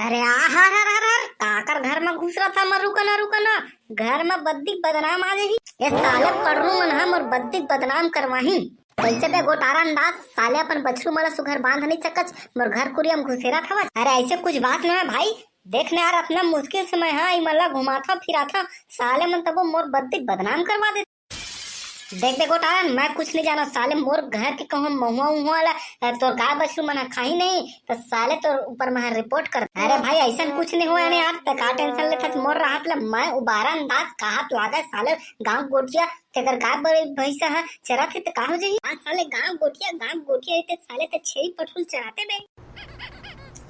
अरे आहार हर हर हर काकर घर में घुस रहा था। मैं रुका ना घर में बद्दी बदनाम आ गई। ये साले पड़रू मन हम और बद्दी बदनाम करवाही। कैसे बे गोटारा अंदाज साले अपन बछरू मला सुघर बांध नहीं सकत मोर घर कुरियम घुसेरा था। अरे ऐसे कुछ बात ना है भाई। देखने यार अपना मुश्किल समय हाँ मला घुमा था फिरा था साले मन तब मोर बद्दी बदनाम करवा दे। देख देखो टारन मैं कुछ नहीं जाना साले मोर घर के कहूँ महुआ उहुआ वाला तोर गाय बछरू मना खाई नहीं तो साले तोर ऊपर मैं रिपोर्ट कर। अरे भाई ऐसा कुछ नहीं हुआ यार तो का टेंशन ले था मोर राहत ले मैं उबारा अंदाज कहत लागा साले गांव गोटिया अगर गाय बड़े भैंसा है चरा थे तो का हो जाई। साले गांव गोटिया इतने साले ते छेई पठुल चराते बे।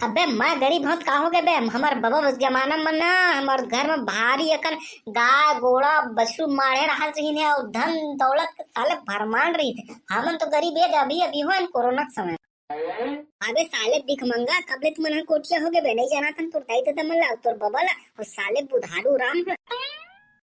अबे मैं गरीब बहुत का हो गए बे हमार बाबा जमाना में ना हमार घर में भारी अकन गाय घोड़ा बछरू मारे रहा रही और धन दौलत साले भरमान रही थे। हमन तो गरीब है अभी हो कोरोना के समय। अबे साले भिखमंगा कबले तुम कोटिया हो गए नहीं जाना था तोर दाई तो मला तोर बाबा ला और साले बुधारू राम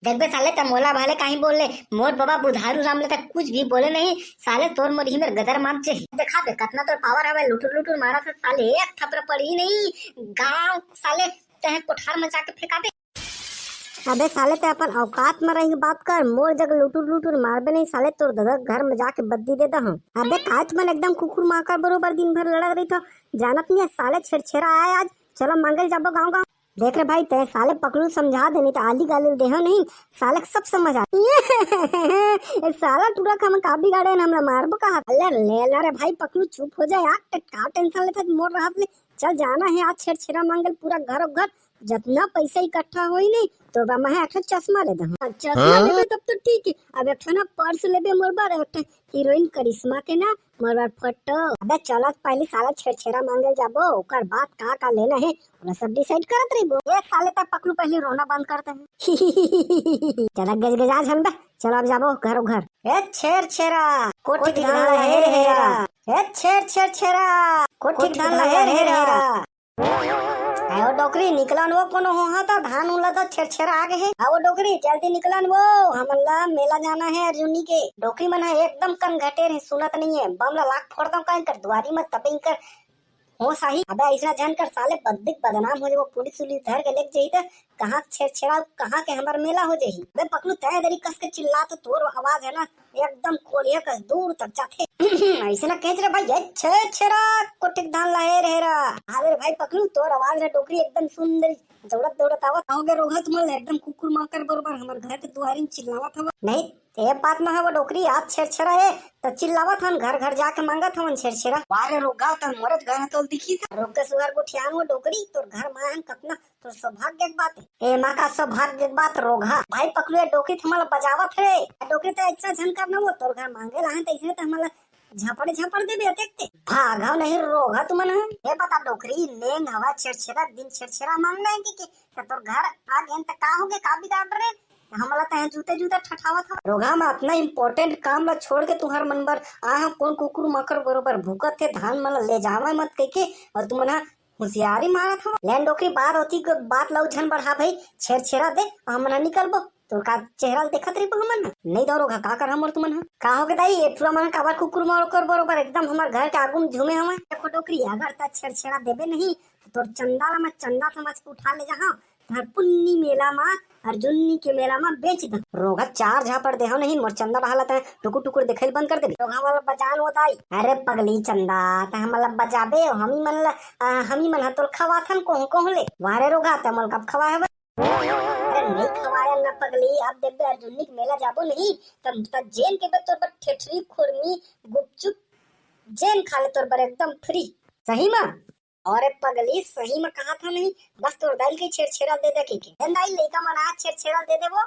देख बे साले तमोला भाले कहीं बोल ले मोर बाबा बुधारू राम ले तक कुछ भी बोले नहीं साले तोर मोरी में गदर मार चाहिए। देखा बे कितना तोर पावर हवे लुटुर मारा था साले एक थपड़ पड़ी नहीं गांव साले तह कोठार मचा के फेंका बे। अबे साले ते अपन औकात में रही बात कर मोर जग लुटुर मारबे नहीं साले तोर दादा घर में जाके बद्दी दे दहूं। अबे काच मन एकदम कुकुर माकर बरोबर दिन भर लड़ रही था जानत नहीं साले छेड़छेड़ा आया आज चलो मांगल जाबो गाँव देख रहे भाई ते साले पकड़ू समझा देनी तो आली गाली देहो नहीं साले सब समझ आ साला टूरा का का बिगाड़े हमरा मारबो का अल्लाह ले रे भाई पकड़ू चुप हो जाए यार का टेंशन लेता मोर राहत ले चल जाना है आज छेड़छेड़ा मांगल पूरा घर जितना पैसा इकट्ठा होई नहीं तो मैं एक चश्मा ले दहूं। चश्मा लेबे तब तो ठीक है अब एक ना पर्स लेबे मोर बार एक हीरोइन करिश्मा के ना मोर बार फोटो। अबे चल पहले साला छेड़छेड़ा मांगल जाबो ओकर बात का लेना है ओला सब डिसाइड करत रहिबो। एक साले तक पकड़ू पहले रोना बंद करते हैं चल गजगजा झन बे चल अब जाबो घर ए छेड़छेड़ा कोठी धान ला हेरा ए छेड़छेड़ा कोठी धान ला हेरा आओ डोकरी निकलन वो कोनो हो था धान उला तो छेड़छेड़ा आगे है। आओ डोकरी जल्दी निकलन वो हमला मेला जाना है अर्जुनी के। डोकरी मना एकदम कन घटे रहे सुनत नहीं है बमला लाख फोड़ दो कहीं कर द्वारी मत तपिंग कर हो सही। अबे ऐसा जान कर साले बद्दिक बदनाम हो जाए वो पुलिस धर के लेके जाई त कहां छेड़छेड़ा कहां के हमार मेला हो जाई। अबे पकड़ू तय दरी कस के चिल्ला तो तोर आवाज है ना एकदम खोलिया कस दूर तक जाते ऐसे ना कह रे भाई छेड़छेड़ा कोटिक धान लहे रहेरा। अरे भाई पकड़ू तोर आवाज रे डोकरी एकदम सुंदर दौड़त आवत आओगे रोहत मल एकदम कुकुर माकर बरोबर हमर घर के दुआरी चिल्लावत हवा नहीं ते बात में है वो डोकरी आज छेड़छेड़ा है तो चिल्लावत हन घर जाके मांगत हवन छेड़छेड़ा। वारे रोगा त मरद घर तो दिखी था रोग के सुगर को ठियान वो डोकरी तोर घर मां कतना तो सौभाग्य की बात है ए मां का सौभाग्य की बात रोगा भाई पकड़ू डोकरी थमला बजावत है डोकरी तो ऐसा झनकर ना वो तोर घर मांगे रहा त इसने तो हमला झपड़ दे देखते भागा नहीं रोगा तुमन ये बता डोकरी नेंग हवा छेड़छेड़ा दिन छेड़छेड़ा मांगना है कि तोर घर आ गए त का होगे का बिगाड़ रहे हमला तह जूते ठठावा था रोगा में अपना इम्पोर्टेंट काम ला छोड़ के तुम्हार मन बर आ कौन कुकुर मकर बरोबर भूकत थे धान मला ले जावा मत कह के और तुम ना होशियारी मारा था लैंड डोकरी बात होती बात ला उछन बढ़ा भाई छेड़छेड़ा दे हमना निकलबो तो का चेहरा देखत रही हमन नहीं दौड़ोगा का कर हमर तुमन का हो के दाई एटुआ मन काबर कुकुर मार कर बरोबर एकदम हमर घर के आगू में झूमे हमें देखो डोकरी अगर ता छेड़छेड़ा देबे नहीं तो चंदा ला मैं चंदा समझ के उठा ले जहां हर पुन्नी मेला में अर्जुनी के मेला में बेच द रोगा चार झापड़ देहो नहीं मोर चंदा बहाला त टुकुर देखल बंद कर दे रोगा वाला बजान होताई। अरे पगली चंदा त हमला बजाबे हमी मन तोल खवाथन को ले वारे रोगा त मल कब खवा है अरे नहीं खवाया ना पगली अब देख बे अर्जुनी के मेला जाबो नहीं तब जेन के तोर पर ठेठरी खुरमी गुपचुप जेन खा ले तोर पर एकदम फ्री सही में। और पगली सही में कहा था नहीं बस तोर दाइल के छेड़छेड़ा दे दे के दाइल लइका मन आज छेड़छेड़ा दे देबो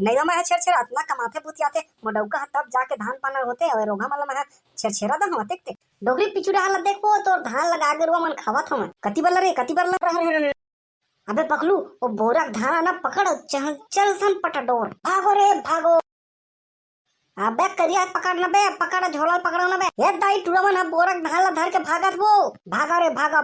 नहीं मैं छेड़छेड़ा इतना कमाथे पुतियाते मोडौका तब जाके धान पाना होते और रोगा मला मैं छेड़छेड़ा दा हम देखते डोगरी पिछुड़ा हालत देखो तोर धान लगा के रुआ मन खावत हम कति बल्ला अबे पकलू वो बोरा धान ना पकड़ चल सन पटडोर भागो रे भागो। अबे करिया पकड़ बे पकड़ झोला पकड़ बे ये दाई टुड़वन है बोरा धान ला धर के भागत वो भागा रे भागा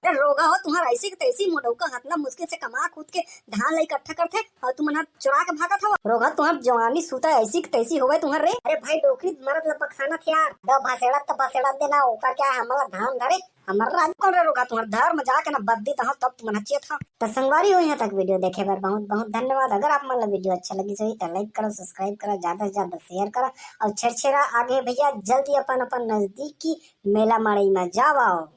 रे रोगा हो तुम्हारा ऐसी तैसी मोडौका हाथ ना मुश्किल से कमा कूद के धान ला इकट्ठा करथे और तुम ना चुरा के भागत हो रोगा तुम्हार जवानी सूता ऐसी तैसी होवे तुम्हार रे। अरे भाई डोकरी मरद ला पखाना थे यार द भासेड़ा देना ऊपर क्या हमला धान धरे हमारा राज कौन रे रोका, तुम्हारा धर्म जाके ना बद्दी तहाँ तब तुम नचिए था। तो संगवारी हो यहाँ तक वीडियो देखे बार बहुत बहुत धन्यवाद। अगर आप मतलब वीडियो अच्छा लगी सही तो लाइक करो, सब्सक्राइब करो, ज्यादा से ज्यादा शेयर करो और छेड़छेड़ा आगे भैया जल्दी अपन अपन नजदीकी मेला माड़ी में जाओ।